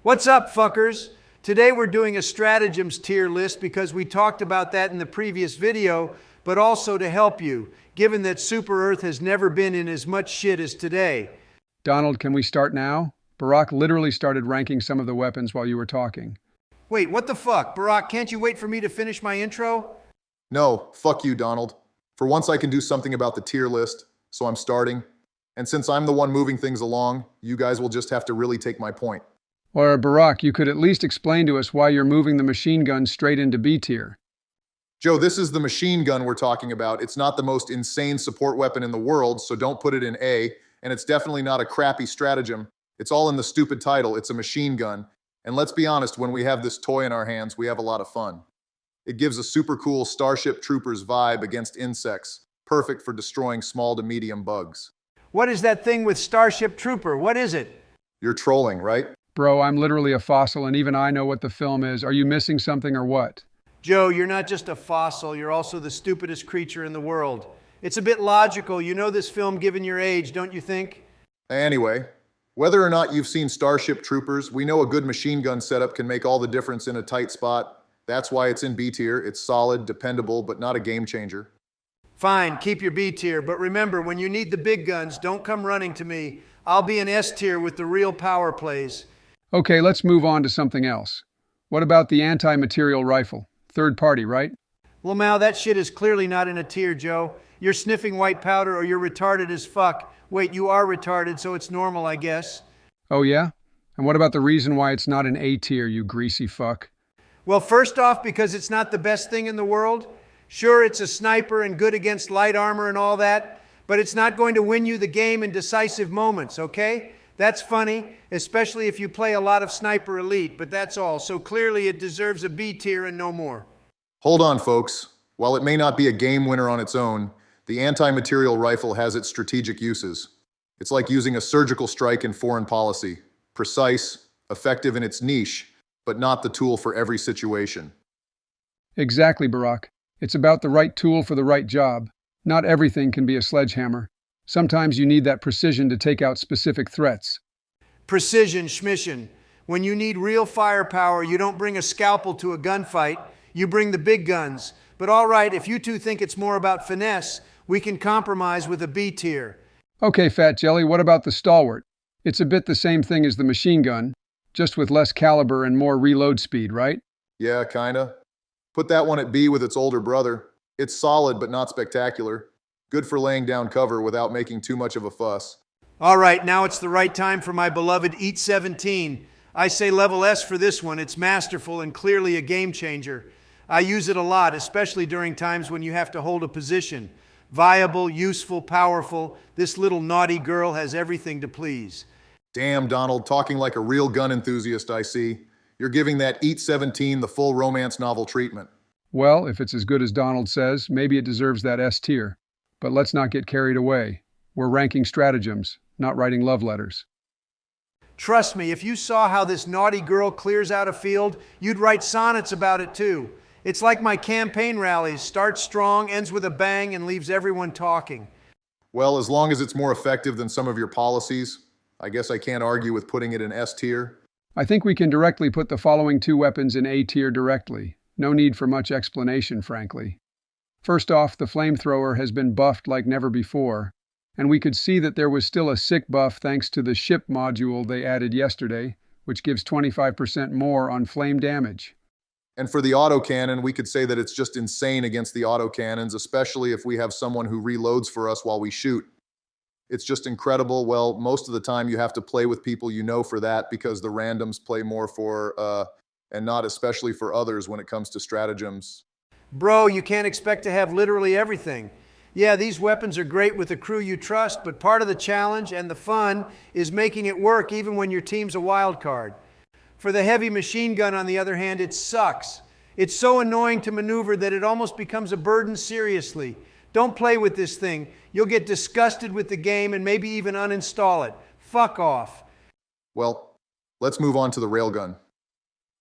What's up, fuckers? Today we're doing a stratagems tier list because we talked about that in the previous video, but also to help you, given that Super Earth has never been in as much shit as today. Donald, can we start now? Barack literally started ranking some of the weapons while you were talking. Wait, what the fuck? Barack, can't you wait for me to finish my intro? No, fuck you, Donald. For once I can do something about the tier list, so I'm starting. And since I'm the one moving things along, you guys will just have to really take my point. Or, Barack, you could at least explain to us why you're moving the machine gun straight into B tier. Joe, this is the machine gun we're talking about. It's not the most insane support weapon in the world, so don't put it in A, and it's definitely not a crappy stratagem. It's all in the stupid title. It's a machine gun. And let's be honest, when we have this toy in our hands, we have a lot of fun. It gives a super cool Starship Troopers vibe against insects, perfect for destroying small to medium bugs. What is that thing with Starship Trooper? What is it? You're trolling, right? Bro, I'm literally a fossil and even I know what the film is. Are you missing something or what? Joe, you're not just a fossil, you're also the stupidest creature in the world. It's a bit logical. You know this film given your age, don't you think? Anyway, whether or not you've seen Starship Troopers, we know a good machine gun setup can make all the difference in a tight spot. That's why it's in B tier. It's solid, dependable, but not a game changer. Fine, keep your B tier, but remember, when you need the big guns, don't come running to me. I'll be in S tier with the real power plays. Okay, let's move on to something else. What about the anti-material rifle? Third party, right? Lamau, that shit is clearly not in a tier, Joe. You're sniffing white powder or you're retarded as fuck. Wait, you are retarded, so it's normal, I guess. Oh yeah? And what about the reason why it's not in A tier, you greasy fuck? Well, first off, because it's not the best thing in the world. Sure, it's a sniper and good against light armor and all that, but it's not going to win you the game in decisive moments, okay? That's funny, especially if you play a lot of Sniper Elite, but that's all. So clearly it deserves a B tier and no more. Hold on, folks. While it may not be a game winner on its own, the anti-material rifle has its strategic uses. It's like using a surgical strike in foreign policy. Precise, effective in its niche, but not the tool for every situation. Exactly, Barack. It's about the right tool for the right job. Not everything can be a sledgehammer. Sometimes you need that precision to take out specific threats. Precision, schmission. When you need real firepower, you don't bring a scalpel to a gunfight, you bring the big guns. But all right, if you two think it's more about finesse, we can compromise with a B tier. Okay, Fat Jelly, what about the stalwart? It's a bit the same thing as the machine gun, just with less caliber and more reload speed, right? Yeah, kinda. Put that one at B with its older brother. It's solid but not spectacular. Good for laying down cover without making too much of a fuss. All right, now it's the right time for my beloved Eat 17. I say level S for this one. It's masterful and clearly a game changer. I use it a lot, especially during times when you have to hold a position. Viable, useful, powerful. This little naughty girl has everything to please. Damn, Donald, talking like a real gun enthusiast, I see. You're giving that Eat 17 the full romance novel treatment. Well, if it's as good as Donald says, maybe it deserves that S tier. But let's not get carried away. We're ranking stratagems, not writing love letters. Trust me, if you saw how this naughty girl clears out a field, you'd write sonnets about it too. It's like my campaign rallies. Starts strong, ends with a bang, and leaves everyone talking. Well, as long as it's more effective than some of your policies, I guess I can't argue with putting it in S tier. I think we can directly put the following two weapons in A tier directly. No need for much explanation, frankly. First off, the Flamethrower has been buffed like never before, and we could see that there was still a sick buff thanks to the ship module they added yesterday, which gives 25% more on flame damage. And for the autocannon, we could say that it's just insane against the autocannons, especially if we have someone who reloads for us while we shoot. It's just incredible. Well, most of the time you have to play with people you know for that because the randoms play more for, and not especially for others when it comes to stratagems. Bro, you can't expect to have literally everything. Yeah, these weapons are great with a crew you trust, but part of the challenge and the fun is making it work even when your team's a wild card. For the heavy machine gun, on the other hand, it sucks. It's so annoying to maneuver that it almost becomes a burden seriously. Don't play with this thing. You'll get disgusted with the game and maybe even uninstall it. Fuck off. Well, let's move on to the Railgun.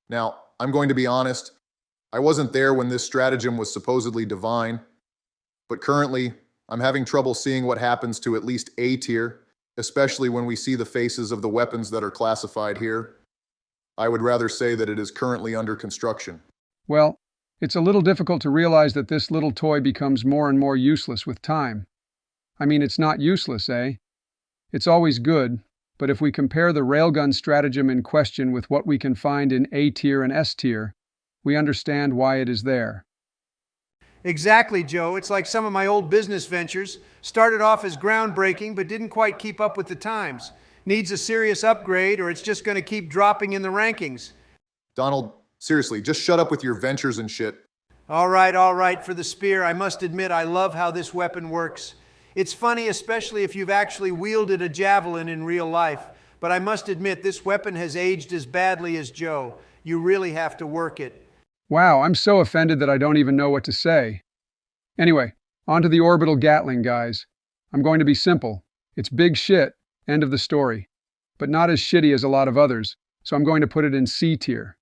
Now, I'm going to be honest. I wasn't there when this stratagem was supposedly divine, but currently, I'm having trouble seeing what happens to at least A tier, especially when we see the faces of the weapons that are classified here. I would rather say that it is currently under construction. Well, it's a little difficult to realize that this little toy becomes more and more useless with time. I mean, it's not useless, eh? It's always good, but if we compare the Railgun stratagem in question with what we can find in A tier and S tier, we understand why it is there. Exactly, Joe. It's like some of my old business ventures. Started off as groundbreaking, but didn't quite keep up with the times. Needs a serious upgrade, or it's just going to keep dropping in the rankings. Donald, seriously, just shut up with your ventures and shit. All right, for the spear. I must admit, I love how this weapon works. It's funny, especially if you've actually wielded a javelin in real life. But I must admit, this weapon has aged as badly as Joe. You really have to work it. Wow, I'm so offended that I don't even know what to say. Anyway, on to the Orbital Gatling, guys. I'm going to be simple. It's big shit, end of the story. But not as shitty as a lot of others, so I'm going to put it in C tier.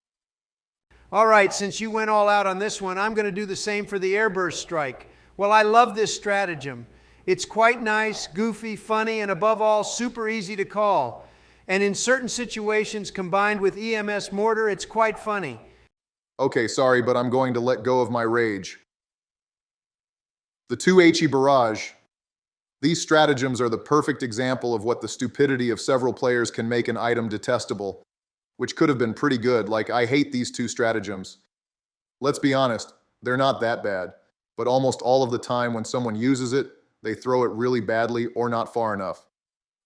All right, since you went all out on this one, I'm going to do the same for the airburst strike. Well, I love this stratagem. It's quite nice, goofy, funny, and above all, super easy to call. And in certain situations, combined with EMS mortar, it's quite funny. Okay, sorry, but I'm going to let go of my rage. The 2HE barrage. These stratagems are the perfect example of what the stupidity of several players can make an item detestable, which could have been pretty good, like I hate these two stratagems. Let's be honest, they're not that bad, but almost all of the time when someone uses it, they throw it really badly or not far enough.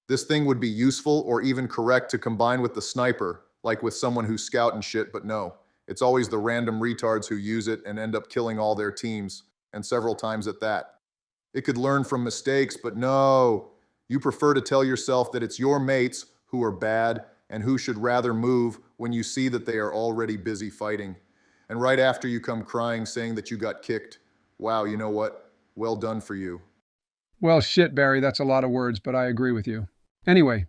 This thing would be useful or even correct to combine with the sniper, like with someone who's scout and shit, but no. It's always the random retards who use it and end up killing all their teams, and several times at that. It could learn from mistakes, but no. You prefer to tell yourself that it's your mates who are bad and who should rather move when you see that they are already busy fighting. And right after you come crying saying that you got kicked. Wow, you know what? Well done for you. Well, shit, Barry, that's a lot of words, but I agree with you. Anyway,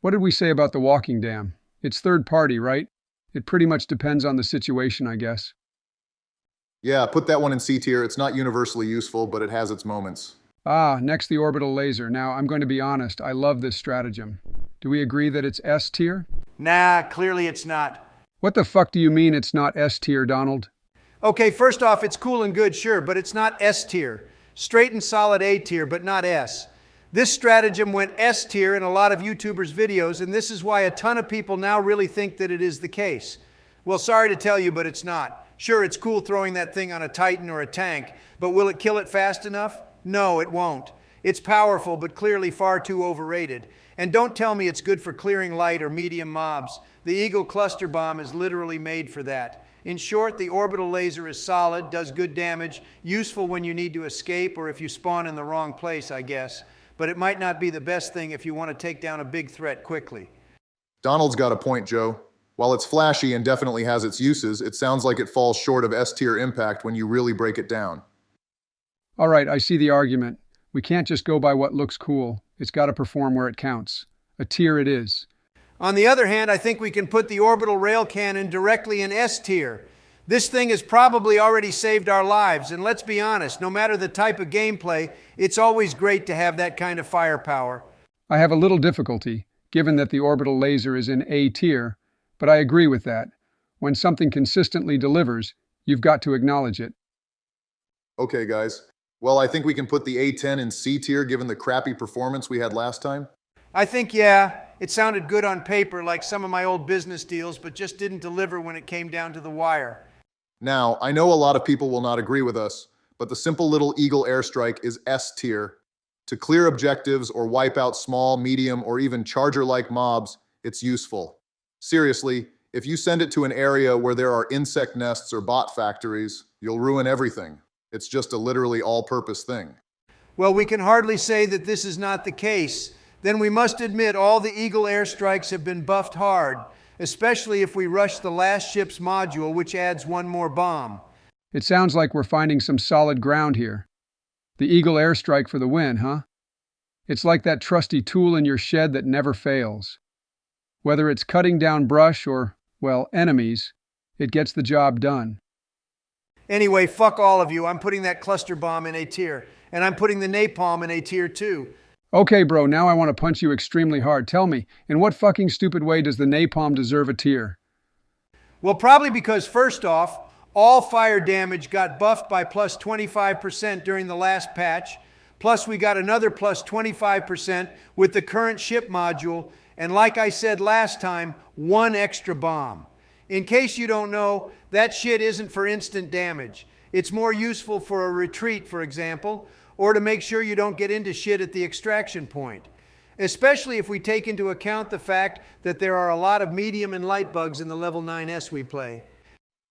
what did we say about the walking dam? It's third party, right? It pretty much depends on the situation, I guess. Yeah, put that one in C tier. It's not universally useful, but it has its moments. Ah, next the orbital laser. Now, I'm going to be honest, I love this stratagem. Do we agree that it's S tier? Nah, clearly it's not. What the fuck do you mean it's not S tier, Donald? Okay, first off, it's cool and good, sure, but it's not S tier. Straight and solid A tier, but not S. This stratagem went S tier in a lot of YouTubers' videos, and this is why a ton of people now really think that it is the case. Well, sorry to tell you, but it's not. Sure, it's cool throwing that thing on a Titan or a tank, but will it kill it fast enough? No, it won't. It's powerful, but clearly far too overrated. And don't tell me it's good for clearing light or medium mobs. The Eagle cluster bomb is literally made for that. In short, the orbital laser is solid, does good damage, useful when you need to escape or if you spawn in the wrong place, I guess. But it might not be the best thing if you want to take down a big threat quickly. Donald's got a point, Joe. While it's flashy and definitely has its uses, it sounds like it falls short of S-tier impact when you really break it down. All right, I see the argument. We can't just go by what looks cool. It's got to perform where it counts. A tier it is. On the other hand, I think we can put the orbital rail cannon directly in S tier. This thing has probably already saved our lives, and let's be honest, no matter the type of gameplay, it's always great to have that kind of firepower. I have a little difficulty, given that the orbital laser is in A tier, but I agree with that. When something consistently delivers, you've got to acknowledge it. Okay, guys. Well, I think we can put the A10 in C tier given the crappy performance we had last time. I think, yeah, it sounded good on paper like some of my old business deals, but just didn't deliver when it came down to the wire. Now, I know a lot of people will not agree with us, but the simple little Eagle airstrike is S tier. To clear objectives or wipe out small, medium, or even charger-like mobs, it's useful. Seriously, if you send it to an area where there are insect nests or bot factories, you'll ruin everything. It's just a literally all-purpose thing. Well, we can hardly say that this is not the case. Then we must admit all the Eagle airstrikes have been buffed hard, especially if we rush the last ship's module, which adds one more bomb. It sounds like we're finding some solid ground here. The Eagle airstrike for the win, huh? It's like that trusty tool in your shed that never fails. Whether it's cutting down brush or, well, enemies, it gets the job done. Anyway, fuck all of you. I'm putting that cluster bomb in A tier, and I'm putting the napalm in A tier too. Okay, bro, now I want to punch you extremely hard. Tell me, in what fucking stupid way does the napalm deserve a tier? Well, probably because first off, all fire damage got buffed by plus 25% during the last patch, plus we got another plus 25% with the current ship module, and like I said last time, one extra bomb. In case you don't know, that shit isn't for instant damage. It's more useful for a retreat, for example, or to make sure you don't get into shit at the extraction point. Especially if we take into account the fact that there are a lot of medium and light bugs in the level 9S we play.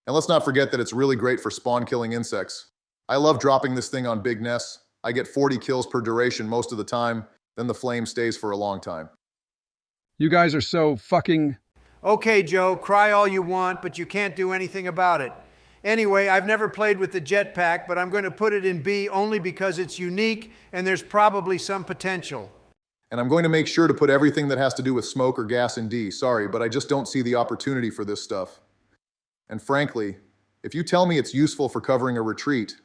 And let's not forget that it's really great for spawn-killing insects. I love dropping this thing on big nests. I get 40 kills per duration most of the time, then the flame stays for a long time. You guys are so fucking... Okay, Joe, cry all you want, but you can't do anything about it. Anyway, I've never played with the jetpack, but I'm going to put it in B only because it's unique and there's probably some potential. And I'm going to make sure to put everything that has to do with smoke or gas in D. Sorry, but I just don't see the opportunity for this stuff. And frankly, if you tell me it's useful for covering a retreat,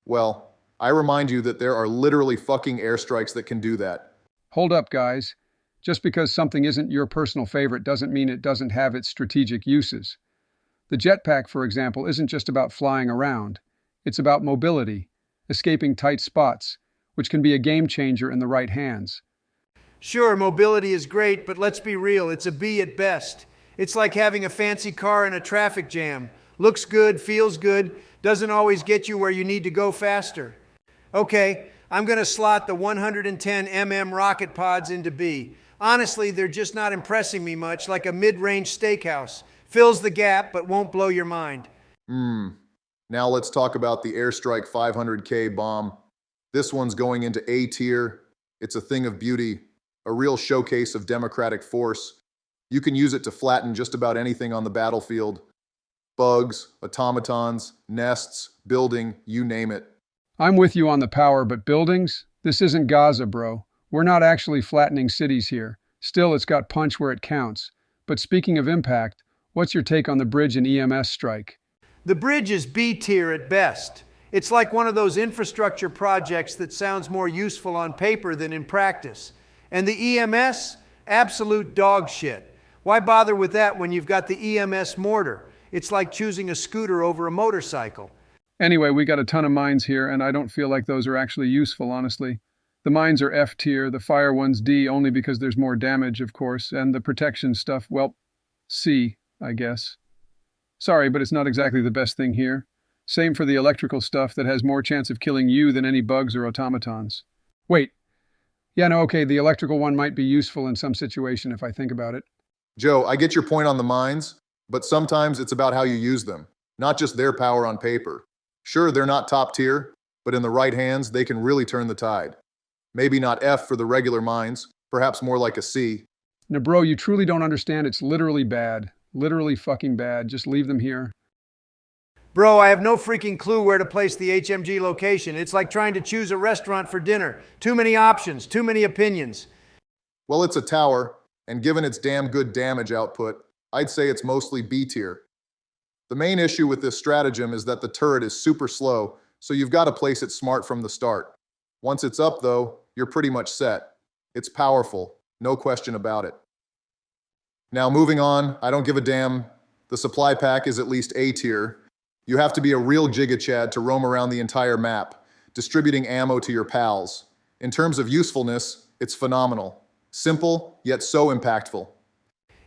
well, I remind you that there are literally fucking airstrikes that can do that. Hold up, guys. Just because something isn't your personal favorite doesn't mean it doesn't have its strategic uses. The jetpack, for example, isn't just about flying around. It's about mobility, escaping tight spots, which can be a game changer in the right hands. Sure, mobility is great, but let's be real, it's a B at best. It's like having a fancy car in a traffic jam. Looks good, feels good, doesn't always get you where you need to go faster. Okay, I'm going to slot the 110 rocket pods into B. Honestly, they're just not impressing me much, like a mid-range steakhouse. Fills the gap, but won't blow your mind. Now let's talk about the Airstrike 500K bomb. This one's going into A tier. It's a thing of beauty, a real showcase of democratic force. You can use it to flatten just about anything on the battlefield. Bugs, automatons, nests, building, you name it. I'm with you on the power, but buildings? This isn't Gaza, bro. We're not actually flattening cities here. Still, it's got punch where it counts. But speaking of impact, what's your take on the bridge and EMS strike? The bridge is B tier at best. It's like one of those infrastructure projects that sounds more useful on paper than in practice. And the EMS? Absolute dog shit. Why bother with that when you've got the EMS mortar? It's like choosing a scooter over a motorcycle. Anyway, we got a ton of mines here, and I don't feel like those are actually useful, honestly. The mines are F tier, the fire one's D only because there's more damage, of course, and the protection stuff, well, C, I guess. Sorry, but it's not exactly the best thing here. Same for the electrical stuff that has more chance of killing you than any bugs or automatons. Wait. Yeah, no, okay, the electrical one might be useful in some situation if I think about it. Joe, I get your point on the mines, but sometimes it's about how you use them, not just their power on paper. Sure, they're not top tier, but in the right hands, they can really turn the tide. Maybe not F for the regular mines, perhaps more like a C. Now, bro, you truly don't understand. It's literally bad. Literally fucking bad. Just leave them here. Bro, I have no freaking clue where to place the HMG location. It's like trying to choose a restaurant for dinner. Too many options, too many opinions. Well, it's a tower, and given its damn good damage output, I'd say it's mostly B tier. The main issue with this stratagem is that the turret is super slow, so you've got to place it smart from the start. Once it's up, though, you're pretty much set. It's powerful, no question about it. Now, moving on, I don't give a damn. The supply pack is at least A tier. You have to be a real Giga-Chad to roam around the entire map, distributing ammo to your pals. In terms of usefulness, it's phenomenal. Simple, yet so impactful.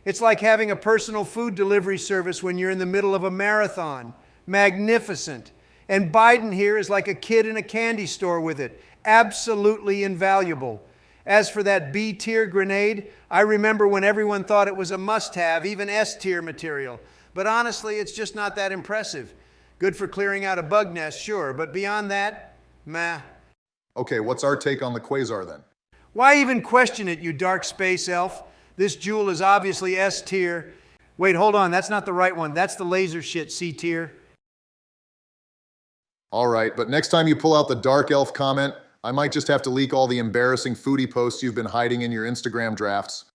It's like having a personal food delivery service when you're in the middle of a marathon. Magnificent. And Biden here is like a kid in a candy store with it. Absolutely invaluable. As for that B tier grenade, I remember when everyone thought it was a must-have, even S tier material. But honestly, it's just not that impressive. Good for clearing out a bug nest, sure, but beyond that, meh. Okay, what's our take on the Quasar then? Why even question it, you dark space elf? This jewel is obviously S tier. Wait, hold on, that's not the right one. That's the laser shit, C tier. All right, but next time you pull out the dark elf comment, I might just have to leak all the embarrassing foodie posts you've been hiding in your Instagram drafts.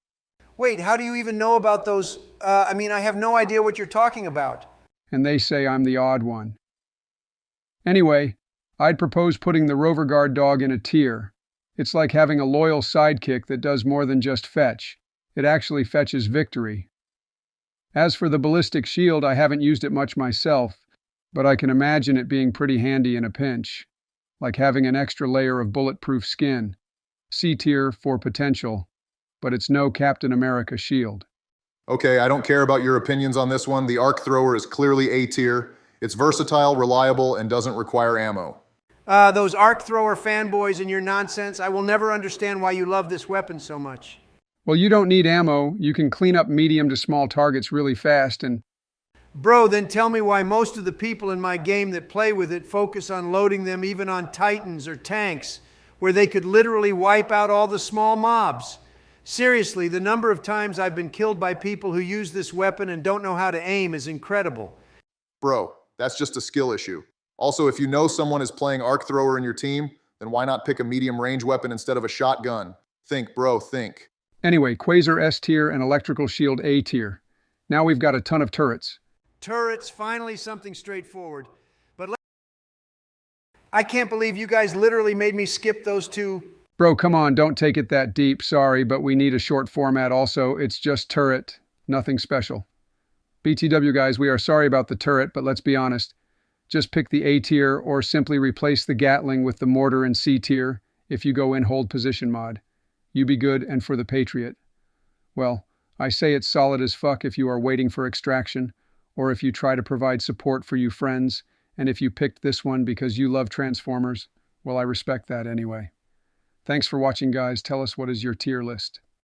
Wait, how do you even know about those? I have no idea what you're talking about. And they say I'm the odd one. Anyway, I'd propose putting the Rover Guard dog in a tier. It's like having a loyal sidekick that does more than just fetch. It actually fetches victory. As for the ballistic shield, I haven't used it much myself, but I can imagine it being pretty handy in a pinch, like having an extra layer of bulletproof skin. C tier for potential, but it's no Captain America shield. Okay, I don't care about your opinions on this one. The arc thrower is clearly A tier. It's versatile, reliable, and doesn't require ammo. Those arc thrower fanboys and your nonsense, I will never understand why you love this weapon so much. Well, you don't need ammo. You can clean up medium to small targets really fast and... Bro, then tell me why most of the people in my game that play with it focus on loading them even on Titans or tanks, where they could literally wipe out all the small mobs. Seriously, the number of times I've been killed by people who use this weapon and don't know how to aim is incredible. Bro, that's just a skill issue. Also, if you know someone is playing arc thrower in your team, then why not pick a medium range weapon instead of a shotgun? Think, bro, think. Anyway, Quasar S tier and Electrical Shield A tier. Now we've got a ton of turrets. Turrets, finally something straightforward. But I can't believe you guys literally made me skip those two. Bro, come on, don't take it that deep. Sorry, but we need a short format also. It's just turret, nothing special. BTW guys, we are sorry about the turret, but let's be honest. Just pick the A tier or simply replace the Gatling with the mortar in C tier if you go in hold position mod. You be good, and for the Patriot. Well, I say it's solid as fuck if you are waiting for extraction, or if you try to provide support for you friends, and if you picked this one because you love Transformers, well, I respect that anyway. Thanks for watching, guys. Tell us what is your tier list.